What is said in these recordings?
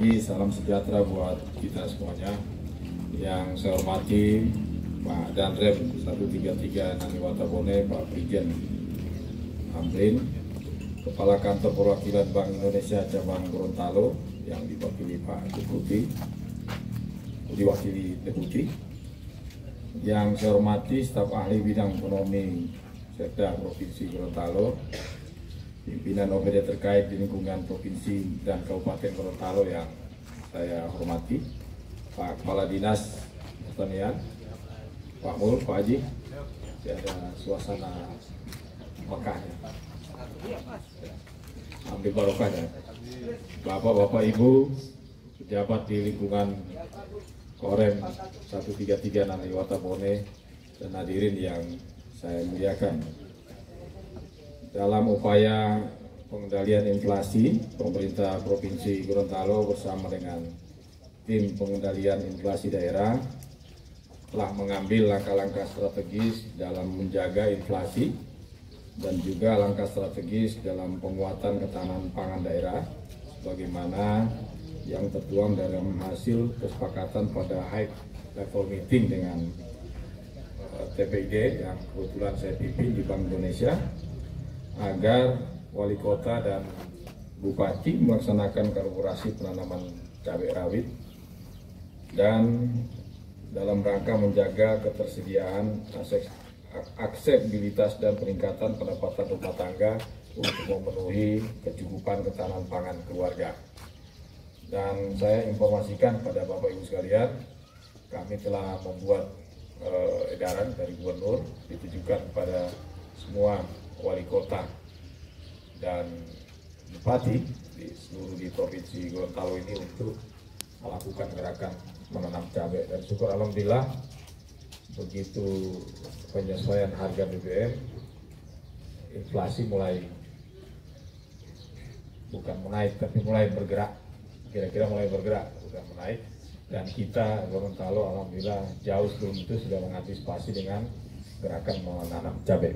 pagi, salam sejahtera buat kita semuanya. Yang saya hormati Pak Danrem 133 Naniwata Bone, Pak Brigjen Amrin, Kepala Kantor Perwakilan Bank Indonesia Cabang Gorontalo yang diwakili Pak Deputi, Yang saya hormati staf ahli bidang ekonomi Sekda Provinsi Gorontalo, pimpinan OPD terkait di lingkungan Provinsi dan Kabupaten Gorontalo yang saya hormati, Pak Kepala Dinas Pertanian, Pak Mul, Pak Haji, ada suasana Mekahnya, ambil barokahnya. Bapak-bapak Ibu, pejabat di lingkungan Korem 133 Naniwata Bone dan hadirin yang saya muliakan. Dalam upaya pengendalian inflasi, pemerintah Provinsi Gorontalo bersama dengan tim pengendalian inflasi daerah telah mengambil langkah-langkah strategis dalam menjaga inflasi dan juga langkah strategis dalam penguatan ketahanan pangan daerah sebagaimana yang tertuang dalam hasil kesepakatan pada high level meeting dengan TPID yang kebetulan saya pimpin di Bank Indonesia, agar wali kota dan bupati melaksanakan kolaborasi penanaman cabai rawit dan dalam rangka menjaga ketersediaan, aksesibilitas dan peningkatan pendapatan rumah tangga untuk memenuhi kecukupan ketahanan pangan keluarga. Dan saya informasikan pada Bapak Ibu sekalian, kami telah membuat edaran dari Gubernur ditujukan kepada semua wali kota dan bupati di seluruh di Provinsi Gorontalo ini untuk melakukan gerakan menanam cabai. Dan syukur alhamdulillah begitu penyesuaian harga BBM, inflasi mulai bukan menaik tapi mulai bergerak, kira-kira mulai bergerak, sudah menaik. Dan kita Gorontalo alhamdulillah jauh sebelum itu sudah mengantisipasi dengan gerakan menanam cabai.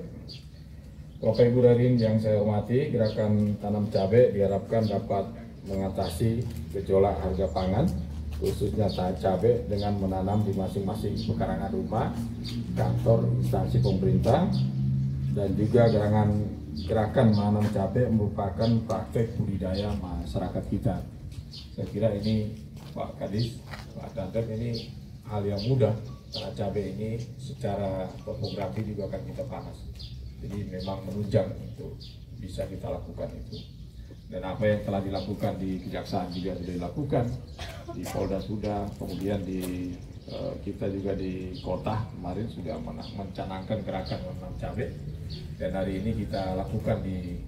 Bapak Ibu hadirin yang saya hormati, gerakan tanam cabai diharapkan dapat mengatasi gejolak harga pangan, khususnya cabai dengan menanam di masing-masing pekarangan rumah, kantor, instansi pemerintah, dan juga gerakan menanam cabai merupakan praktek budidaya masyarakat kita. Saya kira ini Pak Kadis, Pak Danrem, ini hal yang mudah karena cabai ini secara topografi juga akan kita panas. Jadi memang menunjang untuk bisa kita lakukan itu. Dan apa yang telah dilakukan di Kejaksaan juga sudah dilakukan, di Polda sudah, kemudian di kita juga di kota kemarin sudah mencanangkan gerakan menanam cabai. Dan hari ini kita lakukan di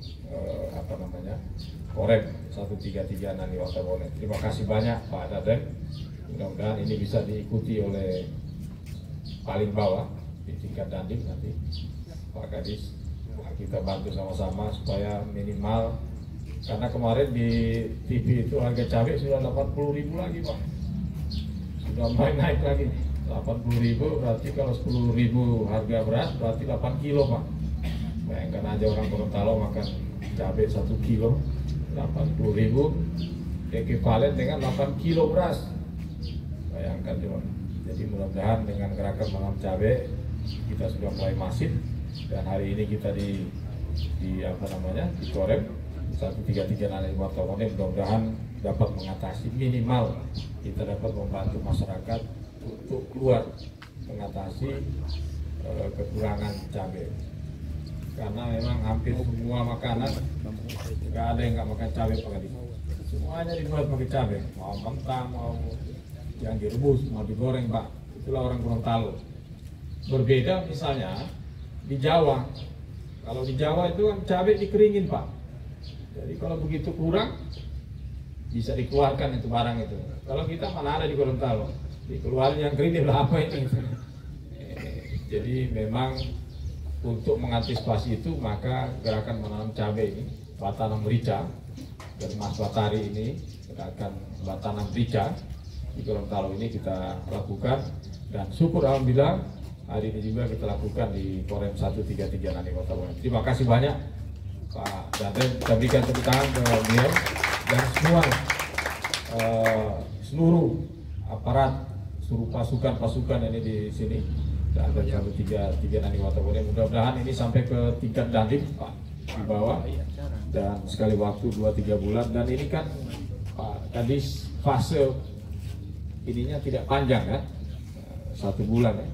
Korem 133 Naniwata Bone. Terima kasih banyak Pak Danrem. Mudah-mudahan ini bisa diikuti oleh paling bawah di tingkat dandim nanti. Pak Kadis, kita bantu sama-sama supaya minimal, karena kemarin di TV itu harga cabai sudah 80.000 lagi Pak, sudah mulai naik lagi 80.000, berarti kalau 10.000 harga beras berarti 8 kilo Pak. Bayangkan aja orang Gorontalo makan cabai 1 kilo 80.000 ekivalen dengan 8 kilo beras, bayangkan coba. Jadi mudah-mudahan dengan gerakan menanam cabai kita sudah mulai masif. Dan hari ini kita di Korem 133 Naniwata Bone mudah-mudahan dapat mengatasi, minimal kita dapat membantu masyarakat untuk keluar mengatasi kekurangan cabai. Karena memang hampir semua makanan nggak ada yang nggak makan cabai Pak Kadis. Semuanya dibuat pakai cabai, mau mentah, mau yang direbus, mau digoreng Pak. Itulah orang Gorontalo. Berbeda misalnya di Jawa. Kalau di Jawa itu kan cabai dikeringin Pak. Jadi kalau begitu kurang bisa dikeluarkan itu barang itu. Kalau kita mana ada di Gorontalo, dikeluarin yang kering lah apa ini. Jadi memang untuk mengantisipasi itu maka gerakan menanam cabai ini, Batanam Merica dan Mas Batari ini, gerakan Batanam Merica di Gorontalo ini kita lakukan. Dan syukur alhamdulillah hari ini juga kita lakukan di Korem 133 Naniwata Bone. Terima kasih banyak Pak Danrem, kita berikan tepuk tangan ke beliau dan semua seluruh aparat, seluruh pasukan ini di sini. Ada 133 Nani Watabone. Mudah-mudahan ini sampai ke tingkat dandim Pak di bawah, dan sekali waktu 2-3 bulan. Dan ini kan Pak Kadis fase ininya tidak panjang kan, 1 bulan ya.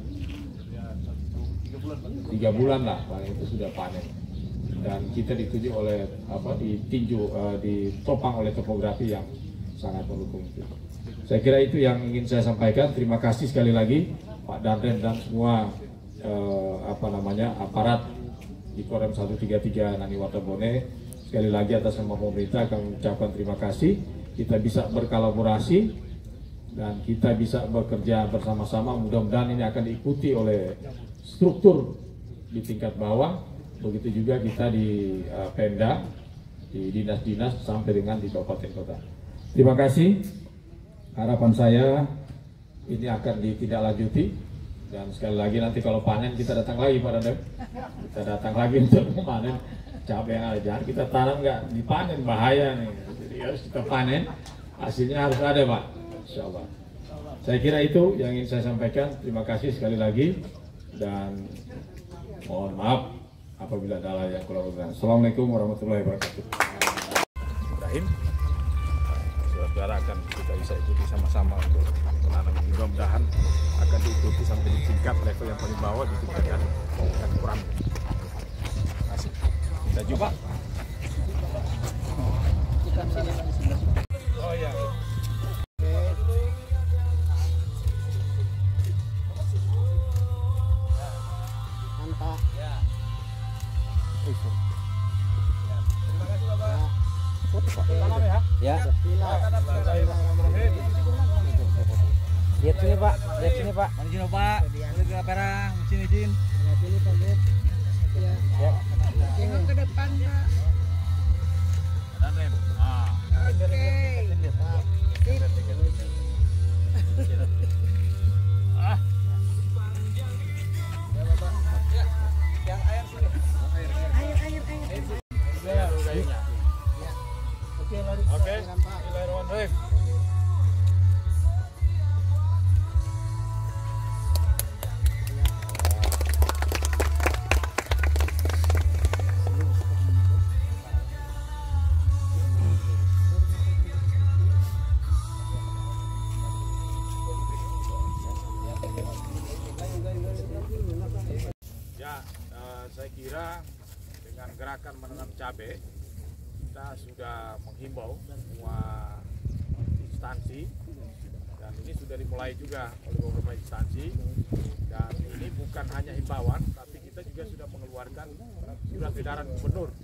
3 bulan lah Pak, itu sudah panen. Dan kita dituju oleh ditopang oleh topografi yang sangat mendukung itu. Saya kira itu yang ingin saya sampaikan. Terima kasih sekali lagi Pak Danrem dan semua aparat di Korem 133 Nani Watabone. Sekali lagi atas nama pemerintah kami mengucapkan terima kasih. Kita bisa berkolaborasi dan kita bisa bekerja bersama-sama. Mudah-mudahan ini akan diikuti oleh struktur di tingkat bawah. Begitu juga kita di Pemda, di dinas-dinas sampai dengan di kabupaten kota. Terima kasih. Harapan saya ini akan ditindaklanjuti, dan sekali lagi nanti kalau panen kita datang lagi Pak Danrem. Kita datang lagi untuk memanen cabai yang ada. Jangan kita tanam nggak dipanen, bahaya nih. Jadi harus kita panen, hasilnya harus ada Pak. Insya Allah. Saya kira itu yang ingin saya sampaikan. Terima kasih sekali lagi dan mohon maaf apabila ada hal yang kurang berkenan. Assalamualaikum warahmatullahi wabarakatuh. Ibrahim, saudara akan kita bisa ikuti sama-sama untuk menanam. Mudah-mudahan akan diikuti sampai di tingkat level yang paling bawah, di tingkat yang kurang. Terima kasih. Kita jumpa. Oh ya. Mantap. Terima kasih Bapak. Salam ya. Ya. Lihat sini Pak, lihat sini Pak. Mari sini Pak. Boleh ke perang, sini izin. Lihat sini Pak. Ya. Tengok ke depan Pak. Oke. Oke, Bismillahirrahmanirrahim. Ya, saya kira dengan gerakan menanam cabai kita sudah menghimbau semua instansi, dan ini sudah dimulai juga oleh beberapa instansi, dan ini bukan hanya himbauan tapi kita juga sudah mengeluarkan surat edaran gubernur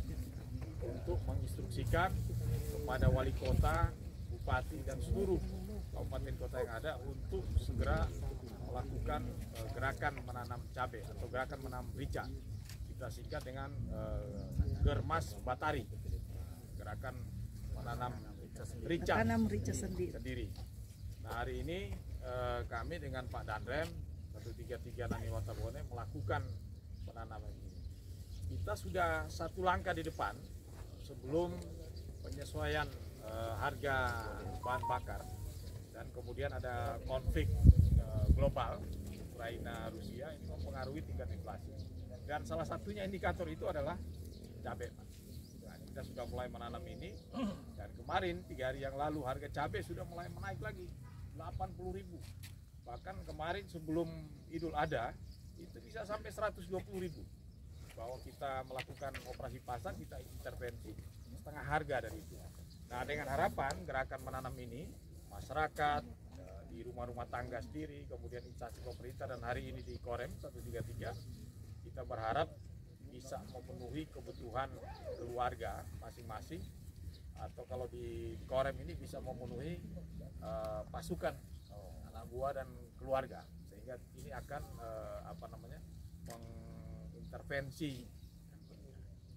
untuk menginstruksikan kepada wali kota, bupati dan seluruh kabupaten kota yang ada untuk segera melakukan gerakan menanam cabai atau gerakan menanam rica. Kita singkat dengan Germas Batari. Gerakan menanam rica sendiri. Nah, hari ini kami dengan Pak Danrem 133 Nani Watabone melakukan penanaman ini. Kita sudah satu langkah di depan sebelum penyesuaian harga bahan bakar, dan kemudian ada konflik global Ukraina Rusia ini mempengaruhi tingkat inflasi, dan salah satunya indikator itu adalah cabai Pak. Kita sudah mulai menanam ini, dan kemarin 3 hari yang lalu harga cabai sudah mulai menaik lagi 80.000. Bahkan kemarin sebelum Idul Adha itu bisa sampai 120.000. Bahwa kita melakukan operasi pasar, kita intervensi setengah harga dari itu. Nah, dengan harapan gerakan menanam ini masyarakat di rumah-rumah tangga sendiri, kemudian instansi pemerintah, dan hari ini di Korem 133 kita berharap bisa memenuhi kebutuhan keluarga masing-masing, atau kalau di Korem ini bisa memenuhi pasukan anak buah dan keluarga, sehingga ini akan mengintervensi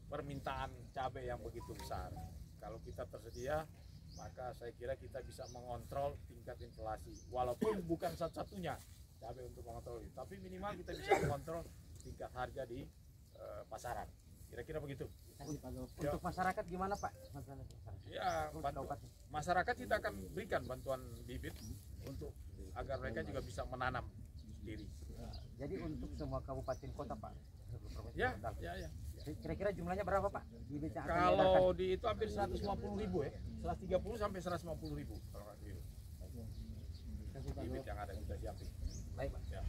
permintaan cabai yang begitu besar. Kalau kita tersedia, maka saya kira kita bisa mengontrol tingkat inflasi, walaupun bukan satu-satunya cabai untuk mengontrol itu, tapi minimal kita bisa mengontrol tingkat harga di pasaran. Kira-kira begitu. Untuk masyarakat gimana Pak? Masyarakat. Ya, masyarakat kita akan berikan bantuan bibit untuk agar mereka juga bisa menanam sendiri. Jadi untuk semua kabupaten kota Pak? Ya. Kira-kira jumlahnya berapa Pak? Bibit yang akan Kalau di itu hampir 150.000 ya, 130 sampai 150.000 kalau nggak keliru. Bibit yang ada kita siapin. Baik Pak. Ya.